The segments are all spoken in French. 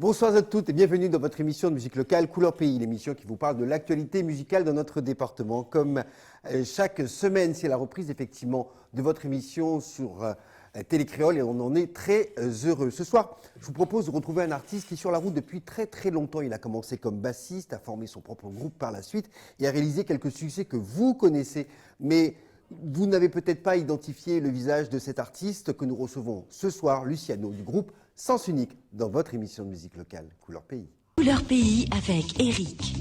Bonsoir à toutes et bienvenue dans votre émission de musique locale Couleur Pays, l'émission qui vous parle de l'actualité musicale dans notre département. Comme chaque semaine, c'est la reprise effectivement de votre émission sur Télé Créole et on en est très heureux. Ce soir, je vous propose de retrouver un artiste qui est sur la route depuis très longtemps. Il a commencé comme bassiste, a formé son propre groupe par la suite et a réalisé quelques succès que vous connaissez. Mais vous n'avez peut-être pas identifié le visage de cet artiste que nous recevons ce soir, Luciano, du groupe Sens Unique, dans votre émission de musique locale, Couleur Pays. Couleur Pays avec Eric.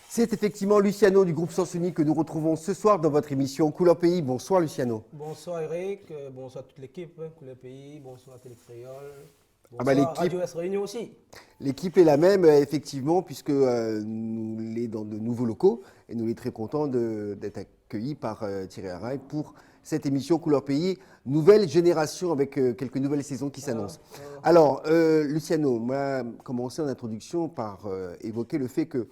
C'est effectivement Luciano du groupe Sens Unique que nous retrouvons ce soir dans votre émission Couleur Pays. Bonsoir Luciano. Bonsoir Eric, bonsoir toute l'équipe, Couleur Pays, bonsoir Télé Créole, bah, bonsoir Radio S Réunion aussi. L'équipe est la même effectivement puisque nous sommes dans de nouveaux locaux et nous sommes très contents d'être accueillis par Thierry Araille pour cette émission Couleur Pays, nouvelle génération avec quelques nouvelles saisons qui s'annoncent. Alors, Luciano m'a commencé en introduction par évoquer le fait que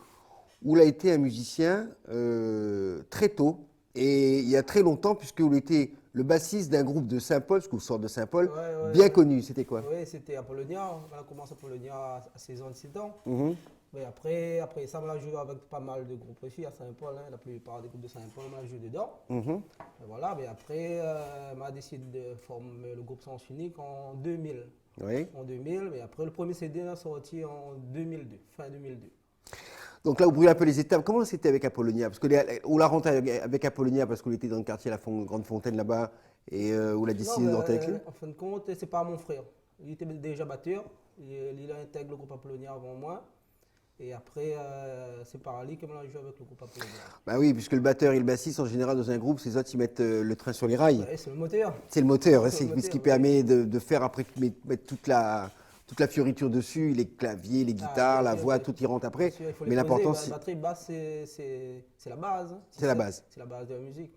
vous a été un musicien très tôt et il y a très longtemps puisque vous étiez le bassiste d'un groupe de Saint-Paul, parce que vous sortez de Saint-Paul, bien connu. C'était quoi? Oui, c'était Apollonia. On a commencé Apollonia à 16 ans, 17 ans. Mais après ça, on a joué avec pas mal de groupes aussi à Saint-Paul. La plupart des groupes de Saint-Paul, on a joué dedans. Et voilà, mais après, on a décidé de former le groupe Sens Unique en 2000. Oui. En 2000, mais après, le premier CD a sorti en 2002, fin 2002. Donc là, vous brûlez un peu les étapes. Comment c'était avec Apollonia? Parce que on l'a rentré avec Apollonia parce qu'on était dans le quartier La Grande Fontaine là-bas et on l'a décidé de rentrer avec lui. En fin de compte, c'est pas mon frère. Il était déjà batteur. Il a intégré le groupe Apollonia avant moi. Et après, c'est par lui que on a joué avec le groupe Apollonia. Bah oui, puisque le batteur et le bassiste, en général, dans un groupe, ces autres, ils mettent le train sur les rails. Ouais, c'est le moteur. C'est le moteur, c'est ce qui permet de faire après, mettre toute la fioriture dessus, les claviers, les guitares, la voix, tout y rentre après. Mais l'important, c'est... La batterie basse, c'est la base. C'est la base. C'est la base de la musique.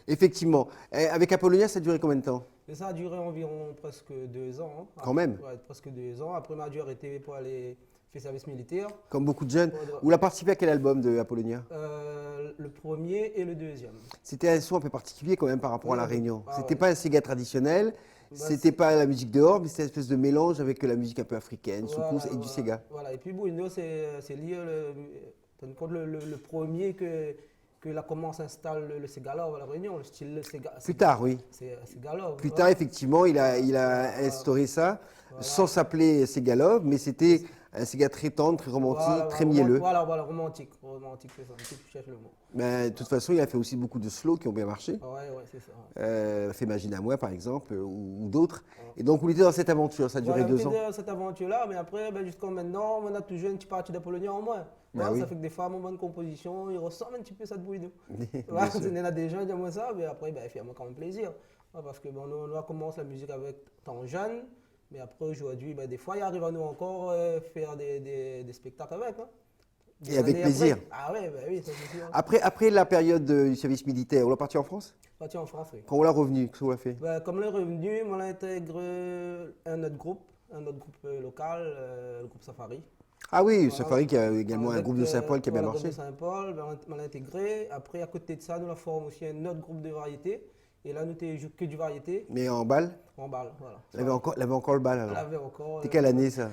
Effectivement. Avec Apollonia, ça a duré combien de temps? Et ça a duré environ presque 2 ans. Quand même. Ouais, presque 2 ans. Après, on a dû arrêter pour aller faire service militaire. Comme beaucoup de jeunes. Vous l'avez participé à quel album de Apollonia? Le premier et le deuxième. C'était un son un peu particulier quand même par rapport à La Réunion. C'était pas un Sega traditionnel. Bah, c'était pas la musique dehors, mais c'était une espèce de mélange avec la musique un peu africaine, soukous et du Sega. Voilà, et puis Bruno, c'est lié le premier que la commence à installer le Sega Love à La Réunion, le style Sega. Plus tard, oui. Sega Love. Plus tard, effectivement, il a instauré ça sans s'appeler Sega Love, mais c'était un Sega très tendre, très romantique, très mielleux. Voilà, romantique, c'est ça. Tu cherches le mot. Mais de toute façon, il a fait aussi beaucoup de slow qui ont bien marché. Ouais, c'est ça. Fait Imagine à moi, par exemple, ou d'autres. Et donc, vous étiez dans cette aventure, ça a duré 2 ans. Dans cette aventure-là, mais après, jusqu'à maintenant, on a toujours une petite partie d'Apollonia en moins. Oui. Ça fait que des fois, mon bonne composition, il ressemble un petit peu à ça de Bruno. Il y en a des gens qui aiment ça, mais après, il fait quand même plaisir. Parce que on a commencé la musique avec tant jeune, mais après, aujourd'hui, des fois, il arrive à nous encore faire des spectacles avec. Et avec plaisir. Après. Ah oui, ça c'est sûr. Après la période du service militaire, on l'a parti en France? Parti en France, oui. Quand on l'a revenu, qu'est-ce qu'on l'a fait? Comme le revenu, on a intégré un autre groupe local, le groupe Safari. Ah oui, Safari qui a également un groupe de Saint-Paul qui a bien marché. Le groupe de Saint-Paul, on l'a intégré. Après, à côté de ça, nous avons formé aussi un autre groupe de variété. Et là, nous n'étions que du variété. Mais en balle? En balle, voilà. Elle avait encore le bal alors? Elle avait encore. C'était quelle année ça?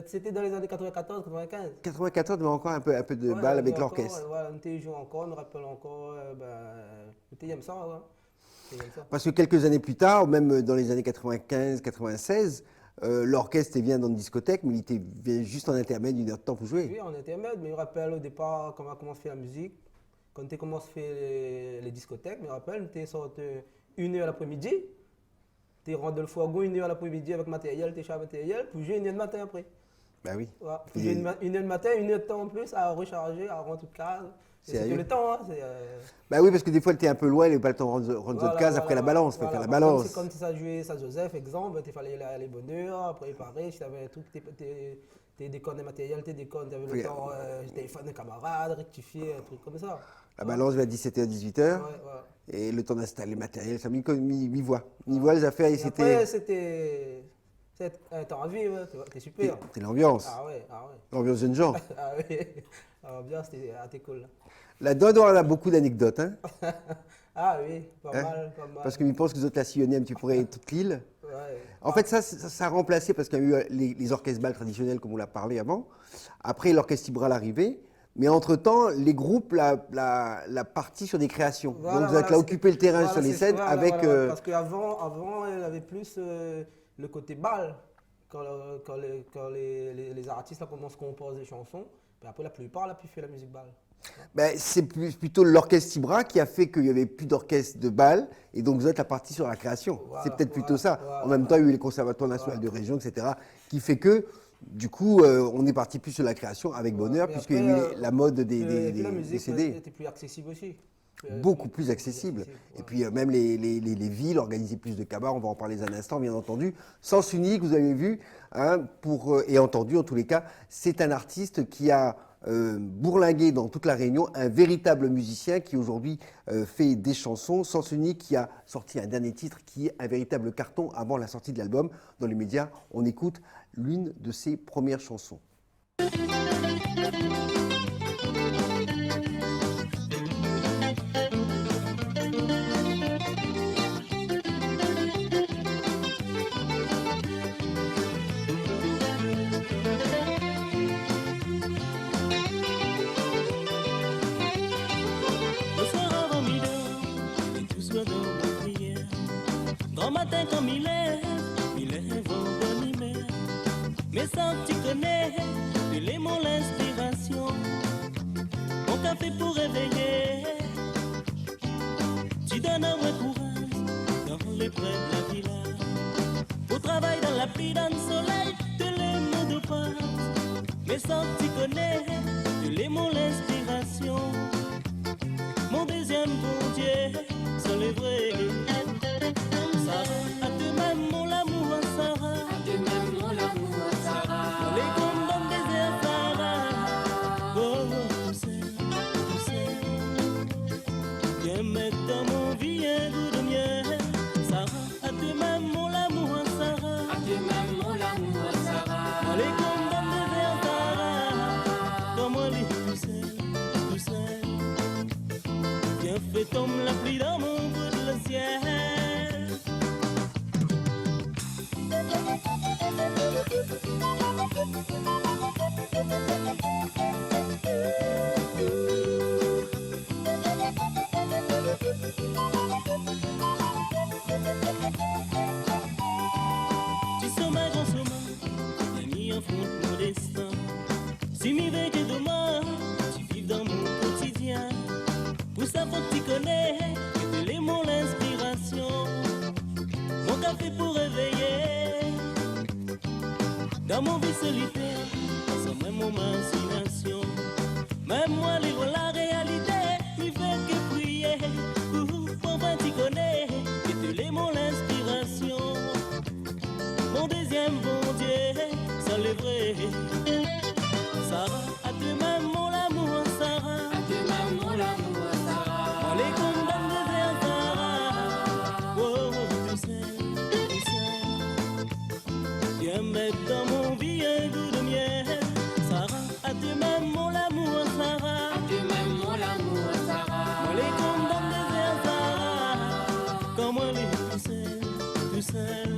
C'était dans les années 94, 95. 94, mais encore un peu de balle avec l'orchestre. Voilà, nous étions joué encore, on nous rappelle encore. Nous aimons ça, Parce que quelques années plus tard, même dans les années 95, 96, l'orchestre vient dans une discothèque, mais il était juste en intermède, 1 heure de temps pour jouer. Oui, en intermède, mais je me rappelle au départ comment on a commencé à faire la musique. Quand tu commences à faire les discothèques, je me rappelle, tu sorti 1h l'après-midi, tu rentres le fourgon 1h l'après-midi avec matériel, tu charges matériel, pour jouer 1h du matin après. Bah oui. Ouais, pour jouer 1h du matin, 1h de temps en plus à recharger, à rentrer toute case. C'est le temps. Bah oui, parce que des fois, tu es un peu loin, il n'y a pas le temps de rendre votre case après la balance. Faire la balance. C'est comme si ça jouait Saint-Joseph, exemple, il fallait aller bonne heure, préparer, si tu avais un truc, tu déconnes matériel, tu déconnes, tu avais le temps, téléphone de camarades, rectifier, un truc comme ça. La balance va à 17h, 18h. Et le temps d'installer le matériel, ça mi-voix. Mi-voix, les affaires, et c'était... Après, c'était un temps à vivre, c'était super. C'était l'ambiance. Ah ouais. L'ambiance jeune gens. Ah oui, l'ambiance, c'était cool. Là-dedans, on a beaucoup d'anecdotes. Hein. Ah oui, pas mal. Parce qu'ils pensent que vous êtes la sillonnée un petit peu toute l'île. Ouais. En fait, ça a remplacé, parce qu'il y a eu les orchestres bals traditionnels, comme on l'a parlé avant. Après, l'orchestre Ibra l'arrivée. Mais entre-temps, les groupes, la partie sur des créations. Voilà, donc, vous êtes là, occuper le terrain sur les scènes avec... Parce qu'avant, elle avait plus le côté bal. Quand les artistes là, commencent à composer des chansons, puis après, la plupart, elle a pu faire la musique bal. Ben, c'est plutôt l'orchestre Ibra qui a fait qu'il n'y avait plus d'orchestre de bal, et donc vous êtes la partie sur la création. Voilà, c'est peut-être plutôt ça. Voilà, en même temps, il y a eu les conservatoires nationaux de région, etc., qui fait que, du coup, on est parti plus sur la création avec bonheur, puisqu'il y a eu la mode des CD. Était plus accessible aussi. Beaucoup plus accessible. Et puis même les villes organisaient plus de cabars, on va en parler un instant, bien entendu. Sens Unique, vous avez vu, hein, et entendu en tous les cas, c'est un artiste qui a bourlingué dans toute la Réunion, un véritable musicien qui aujourd'hui fait des chansons. Sens Unique qui a sorti un dernier titre qui est un véritable carton avant la sortie de l'album. Dans les médias, on écoute l'une de ses premières chansons. Grand matin comme il est vent bonne humeur. Mais sans tu connais, de l'aimant l'inspiration. Mon café pour réveiller. Tu donnes un vrai courage dans les prés de la villa. Au travail dans la pluie, dans le soleil, de l'aimant de passe. Mais sans tu connais, de l'aimant l'inspiration. Mon deuxième bon Dieu, c'est le vrai. Sarah, à demain mon amour, Sarah. À demain mon amour, Sarah. Les combats désert, Sarah. Oh, tu sais. Viens mettre dans mon vie un goût de miel. Sarah, à demain mon amour, Sarah. À demain mon amour, Sarah. Les combats désert, Sarah. Comme on dit, tu sais. Viens fait tomber la pluie dans mon bout de le ciel. Tu sommes grand sommet, t'as mis en front mon destin. Si m'y veux que demain, tu vives dans mon quotidien. Pour ça faut que tu connais, que tu l'aimons l'inspiration. Mon café pour réveiller. Dans mon vie solitaire, sans même mon imagination. Même moi, les la réalité, m'y fait que prier. Pour moi, tu connais, que tu l'aimons l'inspiration. Mon deuxième bon Dieu, c'est le vrai. Sarah, à demain mon amour, Sarah. À demain mon amour, Sarah. Les combats de désert, Sarah. Oh, tu sais. Viens mettre dans mon vie un goût de miel. Sarah, à demain mon amour, Sarah. À demain mon amour, Sarah. Les combats de désert, Sarah. Comme on est tout seul.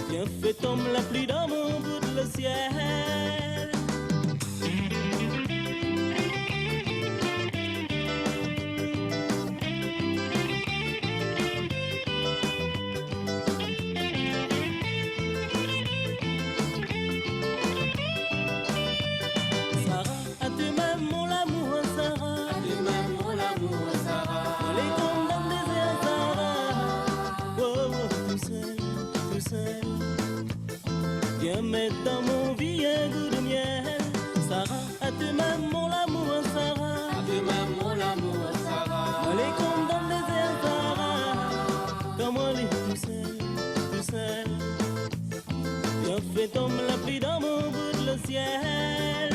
Viens fait tomber la pluie dans mon bout de le ciel. Viens mettre dans mon vie un goût de miel. Sarah, à demain mon amour, Sarah. À demain mon amour, Sarah. Les comptes dans le désert, Sarah. Comme on est tout seul. Viens fait tomber la pluie dans mon bout de le ciel.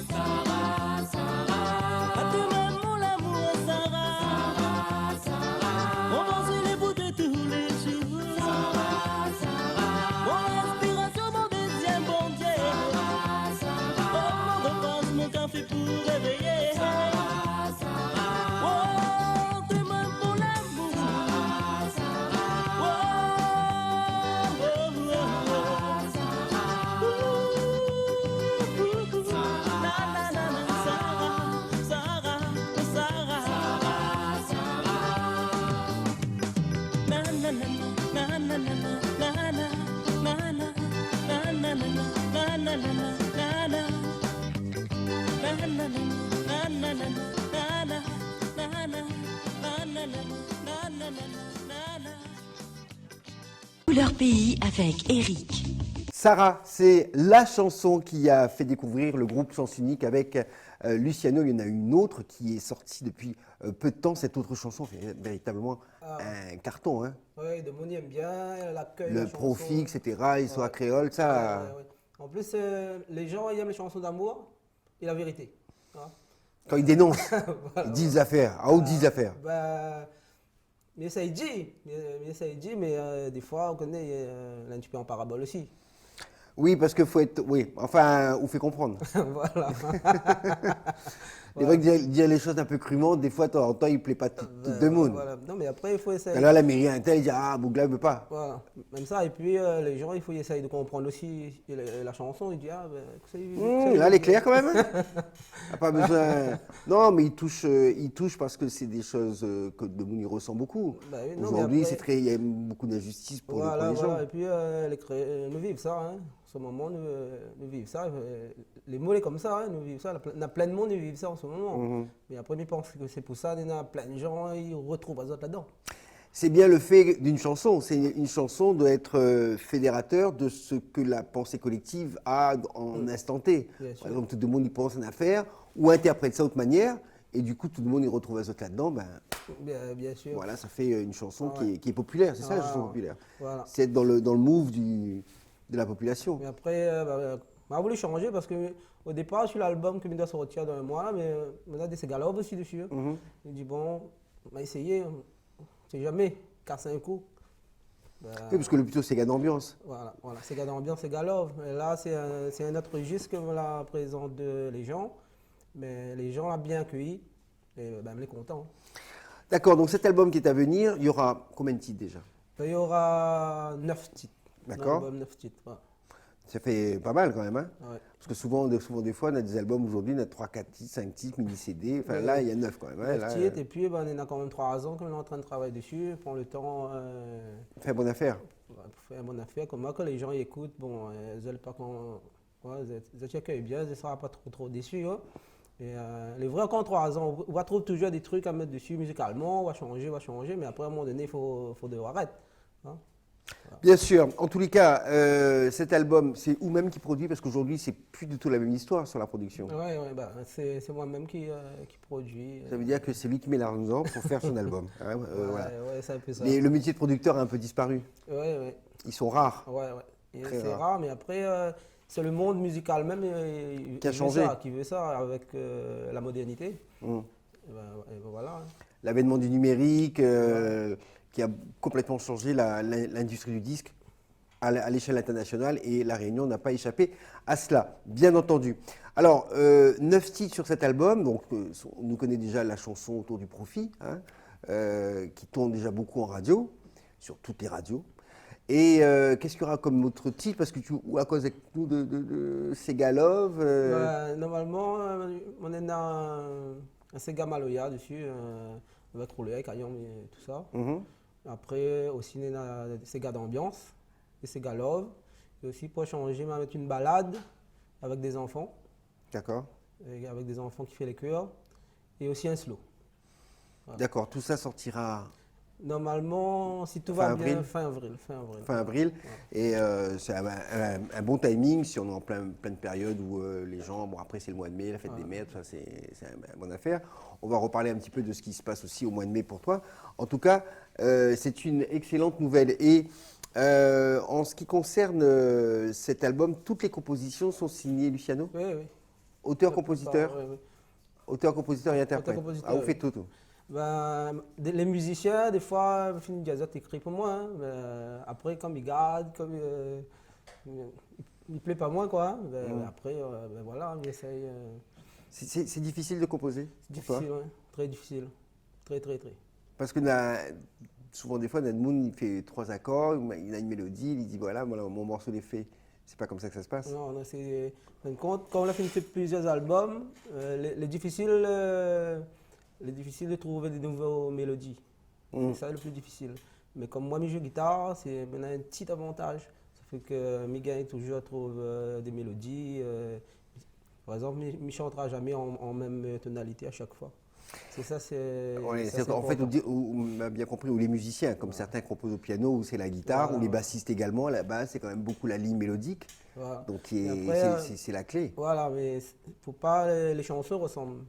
Sarah, Sarah. À demain mon amour, Sarah. Sarah, Sarah. On pense les bouts de tous les jours. Café pour réveiller. Sarah, Sarah. Oh, demain mon amour. Sarah, Couleur Pays avec Eric. Sarah, c'est la chanson qui a fait découvrir le groupe Sens Unique avec Luciano. Il y en a une autre qui est sortie depuis peu de temps. Cette autre chanson fait véritablement un carton. Hein. Oui, de Moni aime bien, elle accueille Le la chanson. profit, etc. Ils sont à créole, Ouais, ça. ouais, ouais. En plus, les gens ils aiment les chansons d'amour et la vérité. Hein. Quand ils dénoncent, Voilà, ils disent affaires. Ah, ou disent affaires. Bah, mais ça il dit, mais des fois on connaît là un petit peu en parabole aussi. Oui, parce qu'il faut être. Oui, enfin, on fait comprendre. Voilà. C'est vrai que dire les choses un peu crûment, des fois, de temps en temps, il ne plaît pas tout le monde. Voilà. Non, mais après, il faut essayer. Alors, la mairie, un tel, il dit ah, Bougla ne veut pas. Voilà. Même ça, et puis les gens, il faut essayer de comprendre aussi la chanson. Il dit ah, ben, Là, elle est claire quand même. Hein. A pas besoin. Non, mais il touche parce que c'est des choses que de Mouni ressent beaucoup. Bah oui, non, Aujourd'hui, mais après- il y a beaucoup d'injustice pour Voilà, les gens. voilà. Et puis, nous vivons ça. Hein. En ce moment, nous vivons ça. Les mots, comme ça, hein, nous vivons ça. Il y a plein de monde qui vivent ça en ce moment. Mais après, je pense que c'est pour ça qu'il y a plein de gens qui retrouvent les autres là-dedans. C'est bien le fait d'une chanson. Une chanson doit être fédérateur de ce que la pensée collective a en instant T. Bien sûr. Par exemple, tout le monde y pense en affaire ou interprète ça d'autre manière. Et du coup, tout le monde y retrouve les autres là-dedans. Ben, Bien sûr. voilà, ça fait une chanson Ah ouais. qui est populaire. C'est ça la Ah chanson ouais. populaire. Voilà. C'est être dans le move de la population. Mais après, on a voulu changer parce qu'au départ, sur l'album que je dois sortir dans un mois, là, mais on a des Ségalov aussi dessus. Il dit bon, on va essayer, on sait jamais, casser un coup. Oui, parce que le plutôt, c'est gars d'ambiance. Voilà, c'est gars d'ambiance, c'est Galov. Et là, c'est un autre registre que voilà, présente les gens. Mais les gens l'ont bien accueilli et ben, on est content. D'accord, donc cet album qui est à venir, il y aura combien de titres déjà? Il y aura 9 titres. D'accord. 9 titres. Ouais. Ça fait pas mal quand même. Hein? Ouais. Parce que souvent, des fois, on a des albums aujourd'hui, on a 3, 4 titres, 5 titres, mini-CD. Enfin là, il y a 9 quand même. Hein, 9 là, titres, et puis ben, on a quand même 3 ans qu'on est en train de travailler dessus. Prend le temps. fait bonne affaire. Pour faire mon affaire, comme moi, quand les gens y écoutent, bon, ils veulent pas qu'on. Ouais, ils accueillent bien, ils ne seront pas trop déçus. Hein. Et les vrais, encore 3 ans, on va trouver toujours des trucs à mettre dessus musicalement, on va changer, mais après, à un moment donné, il faut devoir arrêter. Hein. Bien sûr, en tous les cas, cet album, c'est vous-même qui produit, parce qu'aujourd'hui, c'est plus du tout la même histoire sur la production. Ouais, bah, c'est moi-même qui produit. Ça veut dire que c'est lui qui met l'argent pour faire son album. Hein, voilà. Ouais, c'est un peu ça. Le métier de producteur a un peu disparu. Ouais. Ils sont rares. Ouais. Et Très c'est rare. rare, mais après, c'est le monde musical même Qui a changé. qui veut ça avec la modernité. Mm. Et ben voilà. L'avènement du numérique qui a complètement changé l'industrie du disque à l'échelle internationale et La Réunion n'a pas échappé à cela, bien entendu. Alors, 9 titres sur cet album, donc on nous connaît déjà la chanson autour du profit, hein, qui tourne déjà beaucoup en radio, sur toutes les radios. Et qu'est-ce qu'il y aura comme autre titre? Parce que ou à cause avec nous de Ségalov Normalement, on est un Sega Maloya dessus, avec Roulé, avec Ayam et tout ça. Après, aussi, on a des Sega d'ambiance, des Sega Love. Et aussi, pour changer, on va mettre une balade avec des enfants. D'accord. Avec des enfants qui font les chœurs. Et aussi un slow. Voilà. D'accord, tout ça sortira Normalement, si tout Fin va bien, avril. fin avril. Ouais. Et c'est un bon timing si on est en pleine période où les gens, bon après c'est le mois de mai, la fête des mères, tout ça c'est une bonne affaire. On va reparler un petit peu de ce qui se passe aussi au mois de mai pour toi. En tout cas, c'est une excellente nouvelle. Et en ce qui concerne cet album, toutes les compositions sont signées Luciano? Oui. Auteur-compositeur? Oui. Auteur-compositeur et interprète. Auteur-compositeur, Ah, vous oui. faites tout. Les musiciens, des fois, font une gazette écrite pour moi. Hein, mais après, comme ils gardent, comme il ne plaît pas moi, quoi. Après, voilà, on essaye. C'est difficile de composer? C'est pour toi difficile, ouais. Très difficile. Très. Parce que souvent, des fois, Nadmoun, il fait 3 accords, il a une mélodie, il dit voilà, mon morceau est fait. C'est pas comme ça que ça se passe. Non, c'est. Quand on a fait plusieurs albums, les difficiles de trouver des nouvelles mélodies. C'est ça le plus difficile. Mais comme moi, je joue guitare, on a un petit avantage. Ça fait que mes gars toujours trouvent des mélodies. Par exemple, je ne chantera jamais en même tonalité à chaque fois. C'est ça, c'est. Ouais, ça, c'est c'est en fait, important. on a bien compris, ou les musiciens, comme certains composent au piano, ou c'est la guitare, Voilà. ou les bassistes également, la basse, c'est quand même beaucoup la ligne mélodique, Voilà. donc Et après, c'est la clé. Voilà, mais faut pas les chansons ressemblent.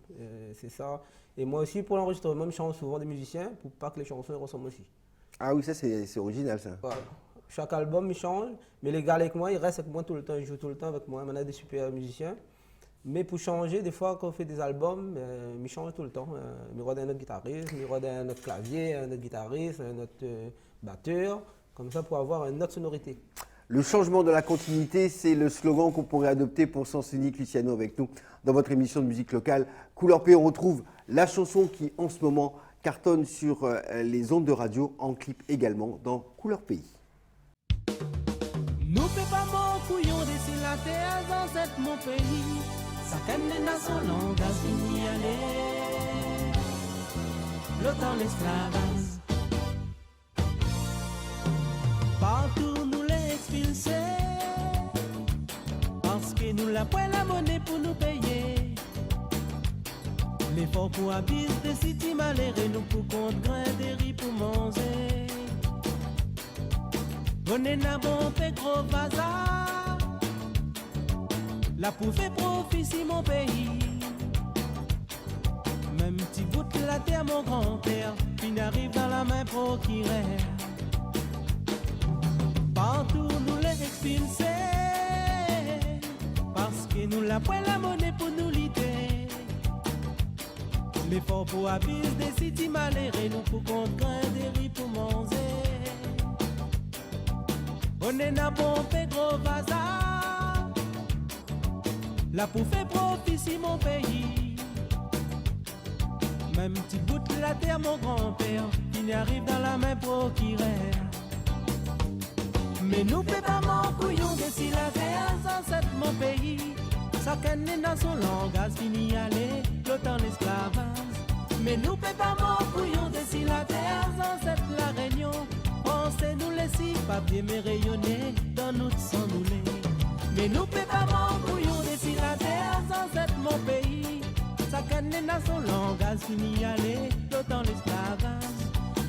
C'est ça. Et moi aussi, pour l'enregistrement, je chante souvent des musiciens pour pas que les chansons ressemblent aussi. Ah oui, ça c'est original ça. Voilà. Chaque album, il change, mais les gars avec moi, ils restent avec moi tout le temps, ils jouent tout le temps avec moi. On a des super musiciens. Mais pour changer, des fois, quand on fait des albums, ils changent tout le temps. Il y aura un autre guitariste, il y aura un autre clavier, un autre guitariste, un autre batteur, comme ça pour avoir une autre sonorité. Le changement de la continuité, c'est le slogan qu'on pourrait adopter pour Sens Unique. Luciano avec nous dans votre émission de musique locale. Couleur Pays, on retrouve la chanson qui en ce moment cartonne sur les ondes de radio, en clip également dans Couleur Pays. Nous peut pas mon couillon d'ici la terre dans cette mon pays. Ça canne dans son langage fini aller. Le temps l'esclavage. Partout nous les expulser. Parce que nous la point la monnaie pour nous payer. L'effort pour habiter des cités malheureux, nous pour compte grain des riz pour manger. On est na bon fait gros bazar. La pour faire profit si mon pays. Même petit bout de la terre mon grand-père, puis n'arrive dans la main procuraire. Partout nous les expulser. Parce que nous la point la monnaie pour nous lutter. L'effort pour aviser des cités malheureux, nous pour compte grain des riz pour manger. On est na bon fait gros bazar. La pour faire profit si mon pays. Même petit bout de la terre mon grand-père, qui n'arrive dans la main procuraire. Mais nous peut pas mon couillon d'ici la terre sans cette mon pays. Ça canne dans son langage fini aller, l'autant l'esclavage. Mais nous peut pas mon couillon d'ici la terre sans cette la réunion. Pensez-nous laisser papier mais rayonner dans notre sang nous les. Mais nous peut pas mon couillon d'ici la terre sans cette mon pays. Ça canne dans son langage fini aller, l'autant l'esclavage.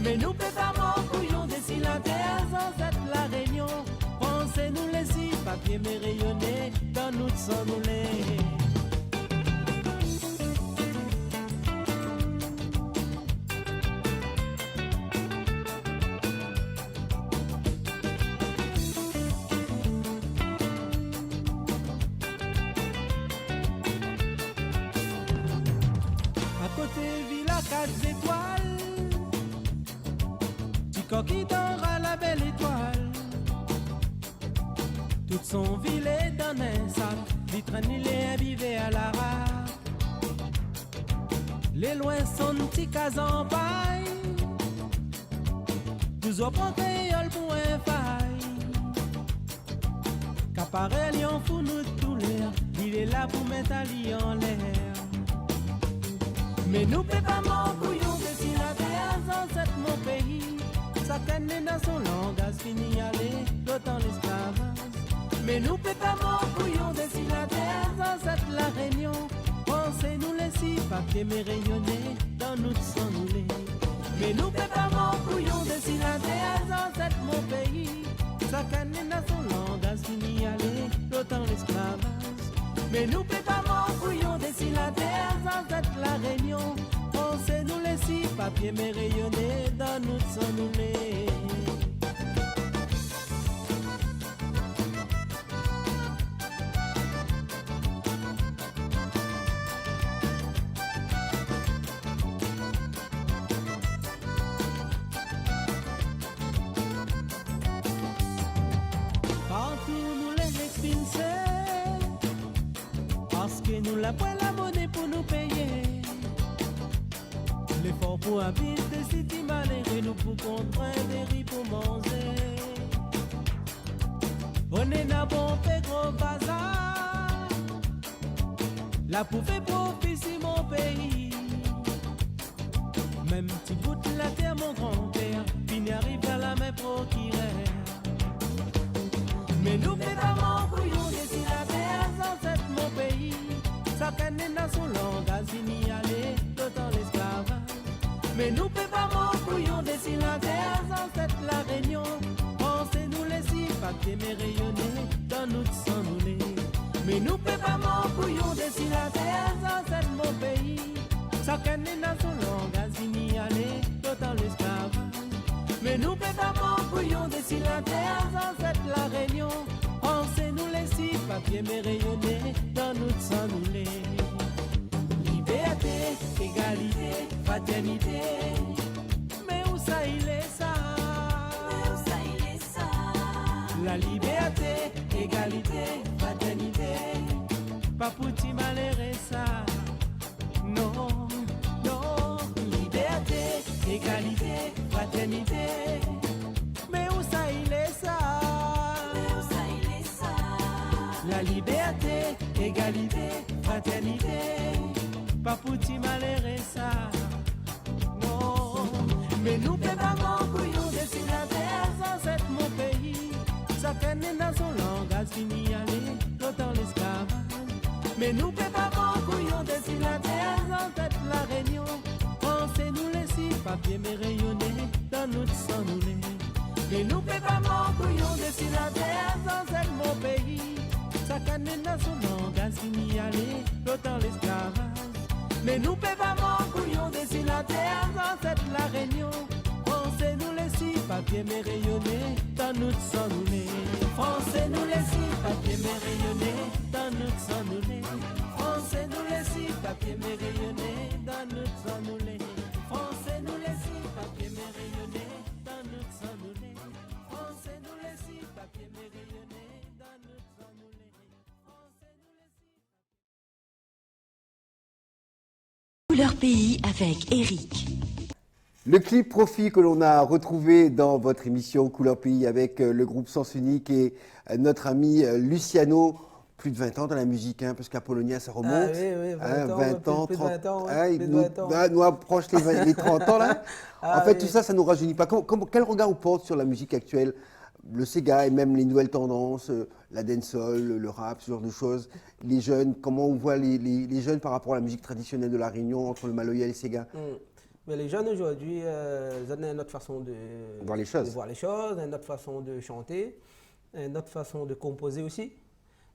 Mais nous peut pas mon couillon d'ici la terre sans cette la réunion. Pensez-nous laisser papier mais rayonner dans notre sang nous les. Villa 4 étoiles, Tico qui dort à la belle étoile. Toute son ville est dans un sac, vitrine il est imbibé à la rate. Les loin sont petits cas en paille, nous au prend créole pour un faille. Qu'apparaît lion pour nous tous l'air, il est là pour mettre un lit en l'air. Mais nous peut pas mon couillon de si la terre sans cette mon pays. Ça canne dans son langage fini aller, l'autant l'esclavage. Mais nous peut pas mon couillon de si la terre sans cette la réunion. Pensez-nous laisser papier mais rayonner dans notre sang nous les. Mais nous peut pas mon couillon de si la terre sans cette mon pays. Ça canne dans son langage fini aller, l'autant l'esclavage. Mais nous peut pas mon couillon d'ici la terre sans cette la réunion. Pensez-nous laisser papier mais rayonner dans notre sang nous les. Partout nous les expulser. Parce que nous la point la monnaie pour nous payer. L'effort pour habiter des cités malheureux, nous pour contraindre des riz pour manger. On est na bon fait gros bazar. La pour faire profit si mon pays. Même petit bout de la terre mon grand-père, puis n'arrive à la main procuraire. Mais nous fait pas mon couillon d'ici la terre sans cette mon pays. Ça canne dans son langage fini aller, l'autant l'esclavage. Mais nous peut pas mon bouillon d'ici la terre sans cette la réunion. Pensez-nous les six papiers mais rayonnés dans notre sang nous les. Mais nous peut pas mon bouillon d'ici la terre sans cette mon pays. Chacun est dans son langage fini aller d'autant l'esclavage. Mais nous peut pas mon bouillon d'ici la terre sans cette la réunion. Pensez-nous les six papiers mais rayonnés dans notre sang nous les. Liberté, égalité, fraternité. Mais où ça il est ça? Mais où ça il est ça? La liberté, égalité, fraternité. Pas pour t'y malheureux ça. Non, non. Liberté, égalité, fraternité. Mais où ça il est ça? Mais où ça il est ça? La liberté, égalité, fraternité. Pas pour t'y malheureux ça. Non. Mais nous peut pas mon bouillon d'ici la terre sans cette mon pays. Chacun est dans son langage fini aller d'autant l'esclavage. Mais nous peut pas mon bouillon d'ici la terre sans cette la réunion. Pensez-nous les six papiers mais rayonnés dans notre sang nous les. Mais nous peut pas mon bouillon d'ici la terre sans cette mon pays. Chacun est dans son langage fini aller d'autant l'esclavage. Mais nous peut pas mon bouillon d'ici la terre sans cette la réunion. Pensez-nous les six papiers mais rayonnés dans notre sang nous les. Pensez-nous les six papiers mais rayonnés dans notre sang nous les. Pensez-nous les six papiers mais rayonnés dans notre sang nous les. Pensez-nous les six papiers mais rayonnés dans notre sang nous les. Pensez-nous les six papiers mais rayonnés dans notre sang nous les. Couleur Pays avec Eric. Le clip Profit que l'on a retrouvé dans votre émission Couleur Pays avec le groupe Sens Unique et notre ami Luciano, plus de 20 ans dans la musique, hein, parce qu'Apollonia ça remonte. Ah, oui, 20 ans, plus de 20 ans, il plus de nous, 20 ans. nous approche les 30 ans là. Ah, en fait, oui. tout ça, ça ne nous rajeunit pas. Quel regard vous porte sur la musique actuelle, le Sega et même les nouvelles tendances, la dancehall, le rap, ce genre de choses. Les jeunes, comment on voit les jeunes par rapport à la musique traditionnelle de la Réunion, entre le Maloya et le Sega? Mais les jeunes aujourd'hui, ils ont une autre façon de Voir les choses. de voir les choses, une autre façon de chanter, une autre façon de composer aussi.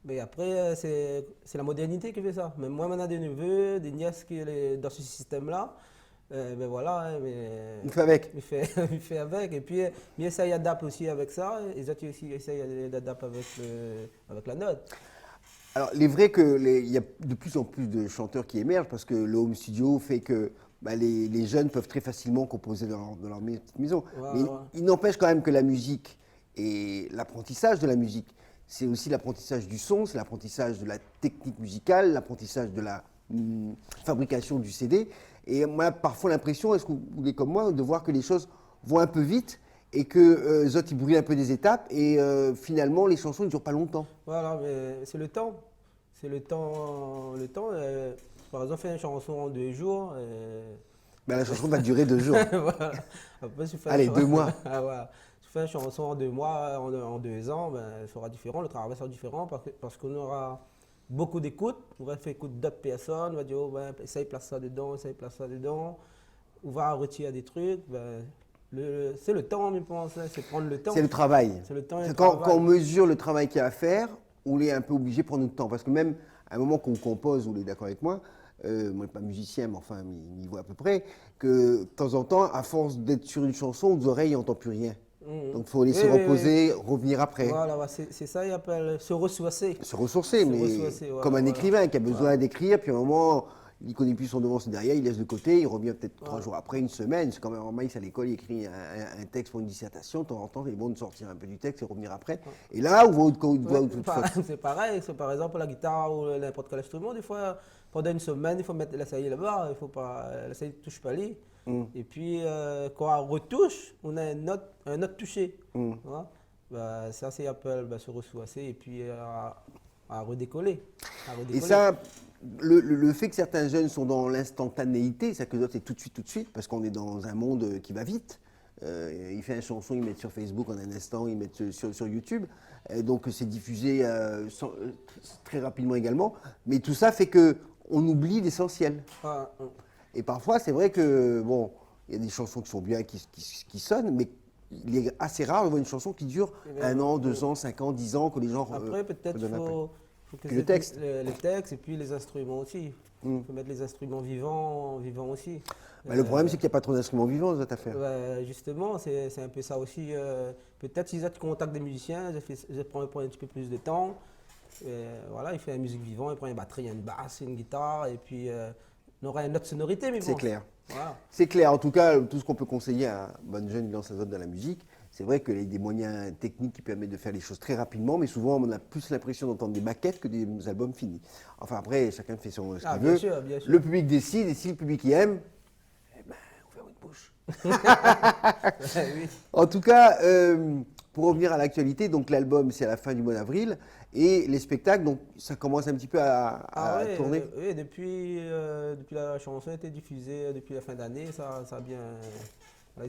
Mais après, c'est la modernité qui fait ça. Mais moi, maintenant, des neveux, des nièces qui sont dans ce système-là, ben voilà, hein, mais On fait avec. il fait avec. Et puis, il essaye d'adapter aussi avec ça. Et les autres aussi essayent d'adapter avec la note. Alors, il est vrai qu'il y a de plus en plus de chanteurs qui émergent parce que le home studio fait que les jeunes peuvent très facilement composer dans leur petite maison. Ouais, Mais ouais. il n'empêche quand même que la musique et l'apprentissage de la musique, c'est aussi l'apprentissage du son, c'est l'apprentissage de la technique musicale, l'apprentissage de la fabrication du CD. Et moi, parfois l'impression, est-ce que vous êtes comme moi, de voir que les choses vont un peu vite et que les autres, ils brûlent un peu des étapes et finalement, les chansons ne durent pas longtemps. Voilà, mais c'est le temps. C'est le temps. Par exemple, faire une chanson en 2 jours. La chanson va durer 2 jours. Voilà. Après, si tu fais Allez, une 2 mois. Ah, voilà. Si tu fais une chanson en 2 mois, en 2 ans, ben, elle sera différent, le travail sera différent parce qu'on aura beaucoup d'écoute. On va faire écouter d'autres personnes, on va dire, oh, ben, essaye de placer ça dedans, essaye de placer ça dedans. On va retirer des trucs. Ben, c'est le temps, je pense, hein, c'est prendre le temps. C'est le travail. C'est le temps et le Quand travail. on mesure le travail qu'il y a à faire, on est un peu obligé de prendre notre temps. Parce que même à un moment qu'on compose, vous êtes d'accord avec moi, moi je ne suis pas musicien, mais enfin, il voit à peu près, que de temps en temps, à force d'être sur une chanson, aux oreilles, on n'entend plus rien. Donc il faut laisser Oui, reposer, revenir après. Voilà, ouais, c'est ça, il appelle se ressourcer. Se ressourcer, mais ressourcer, voilà, comme un voilà. écrivain qui a besoin d'écrire, puis à un moment, il ne connaît plus son devant, son derrière, il laisse de côté, il revient peut-être 3 jours après, une semaine. C'est quand même en maïs à l'école, il écrit un texte pour une dissertation, de temps en temps, il est bon de sortir un peu du texte et revenir après. Et là, on voit où toute faute. C'est pareil, c'est par exemple la guitare ou n'importe quel instrument, des fois, pendant une semaine, il faut mettre la saillie là-bas, il faut pas, la saillie ne touche pas lui. Et puis, quand on retouche, on a un autre touché. Voilà. Bah, ça, c'est appel se ressourcer et puis à redécoller. Et ça, le fait que certains jeunes sont dans l'instantanéité, c'est que d'autres c'est tout de suite, parce qu'on est dans un monde qui va vite. Il fait une chanson, ils mettent sur Facebook en un instant, ils mettent sur YouTube. Donc c'est diffusé très rapidement également. Mais tout ça fait qu'on oublie l'essentiel. Ah, Et parfois, c'est vrai que, bon, il y a des chansons qui sont bien, qui sonnent, mais il est assez rare de voir une chanson qui dure 1 an, 2 ans, 5 ans, 10 ans, que les gens Après, peut-être redonnent après. faut que Puis le texte. les textes et puis les instruments aussi. Il faut mettre les instruments vivants aussi. Bah, le problème, c'est qu'il n'y a pas trop d'instruments vivants dans cette affaire. Justement, c'est un peu ça aussi. Peut-être s'ils ont contact des musiciens, je prends un petit peu plus de temps. Voilà, il fait la musique vivante, il prend une batterie, une basse, une guitare, et puis on aura une autre sonorité. Mais C'est bon, clair. voilà. C'est clair. En tout cas, tout ce qu'on peut conseiller à un bon jeune qui lance sa zone dans la musique, c'est vrai qu'il y a des moyens techniques qui permettent de faire les choses très rapidement, mais souvent on a plus l'impression d'entendre des maquettes que des albums finis. Enfin après, chacun fait ce qu'il Bien veut. sûr, bien sûr. Le public décide, et si le public y aime, eh ben, on ferme une bouche. Oui. En tout cas, pour revenir à l'actualité, donc l'album c'est à la fin du mois d'avril, et les spectacles, donc ça commence un petit peu à Ouais, tourner. oui, depuis la chanson a été diffusée depuis la fin d'année, ça a bien.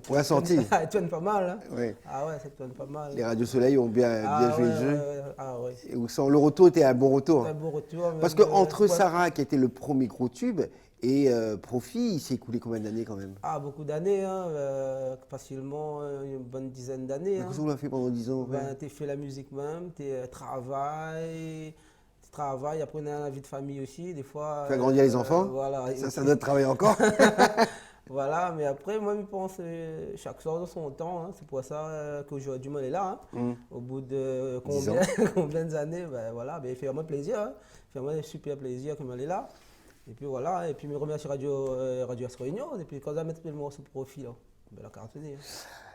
On l'a senti. Ça tourne pas mal. Hein. Oui. Ah ouais, ça tourne pas mal. Les Radio Soleil ont bien joué le jeu. Ah ouais. Et le retour était un bon retour. C'est un beau retour. Parce même, qu'entre ouais. Sarah, qui était le premier gros tube, et Profi, il s'est écoulé combien d'années quand même? Ah, beaucoup d'années, hein, facilement une bonne dizaine d'années. Hein. Qu'est-ce qu'on a fait pendant 10 ans? Ben, tu fais la musique même, tu travailles, après on a la vie de famille aussi, des fois. Faire grandir les enfants? Voilà. Ça doit travailler encore. Voilà, mais après, moi, je pense chaque chose dans son temps. Hein. C'est pour ça qu'aujourd'hui, on est là. Hein. Au bout de 10 ans. combien d'années, ben, voilà, ben, il fait vraiment plaisir. Hein. Il fait vraiment un super plaisir que on est là. Et puis voilà, et puis je remercie Radio Astro Réunion. Et puis quand on a mis le morceau profil, là, ben, la cartonné. Hein.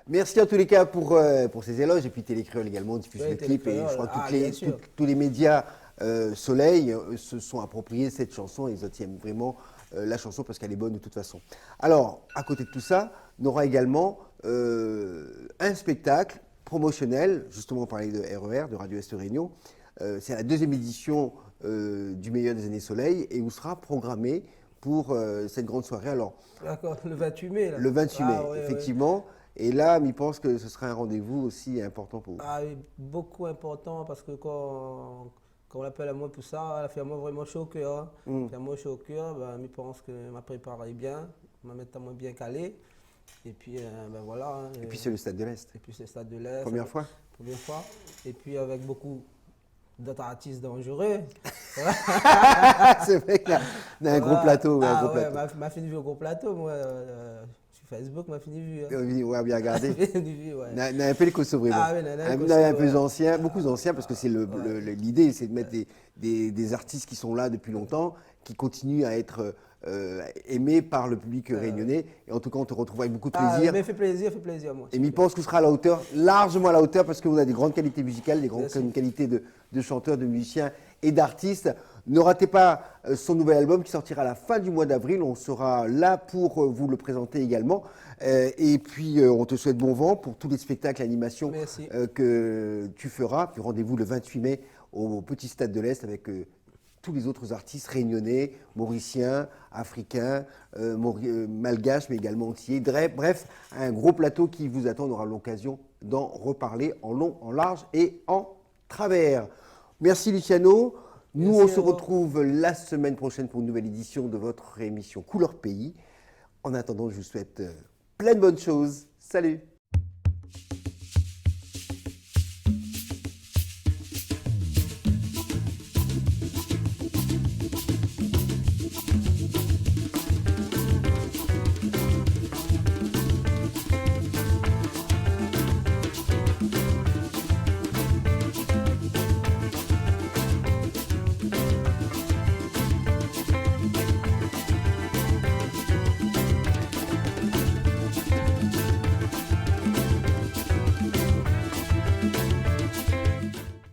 Merci en tous les cas pour ces éloges. Et puis Télécréole également diffuse Oui, le clip. Et je Télécréole. crois que Bien sûr. tous les médias Soleil se sont appropriés cette chanson. Ils aiment vraiment la chanson parce qu'elle est bonne de toute façon. Alors, à côté de tout ça, on aura également un spectacle promotionnel. Justement, on parlait de RER, de Radio Est Réunion. C'est la 2e édition du meilleur des années Soleil et où sera programmé pour cette grande soirée. Alors, D'accord, le 28 mai. Là. le 28 mai, Ouais, effectivement. Ouais. Et là, il pense que ce sera un rendez-vous aussi important pour vous. Ah, oui, beaucoup important parce que quand on l'appelle à moi pour ça, elle fait moi vraiment chaud au cœur. Elle fait moi chaud au cœur, ben, je pense que m'a préparé bien, m'a mettre moi bien calé. Et puis, ben voilà. Et puis c'est le Stade de l'Est. Et puis c'est le Stade de l'Est. Première fois. Première fois. Et puis avec beaucoup d'autres artistes dangereux. C'est vrai qu'il y a un gros plateau. Ah, un gros ouais, plateau. m'a fini vu au gros plateau, moi. Sur Facebook, m'a fini vu. Hein. Oui, ouais, bien regardé. Vu, ouais. On a un peu les Kosovo, vraiment. Ah, oui, on a un Un Kosovo, peu ouais. anciens, beaucoup anciens, parce que c'est l'idée, c'est de mettre des artistes qui sont là depuis longtemps, qui continuent à être aimés par le public réunionnais. Et en tout cas, on te retrouve avec beaucoup de plaisir. Mais fait plaisir, moi. Et je pense qu'on sera à la hauteur, largement à la hauteur, parce qu'on a des grandes qualités musicales, des grandes qualités de chanteurs, de musiciens et d'artistes. Ne ratez pas son nouvel album qui sortira à la fin du mois d'avril. On sera là pour vous le présenter également. Et puis, on te souhaite bon vent pour tous les spectacles, animations que tu feras. Puis rendez-vous le 28 mai au Petit Stade de l'Est avec tous les autres artistes réunionnais, mauriciens, africains, malgaches, mais également antillais. Bref, un gros plateau qui vous attend. On aura l'occasion d'en reparler en long, en large et en travers. Merci Luciano. Nous, on se retrouve la semaine prochaine pour une nouvelle édition de votre émission Couleur Pays. En attendant, je vous souhaite plein de bonnes choses. Salut!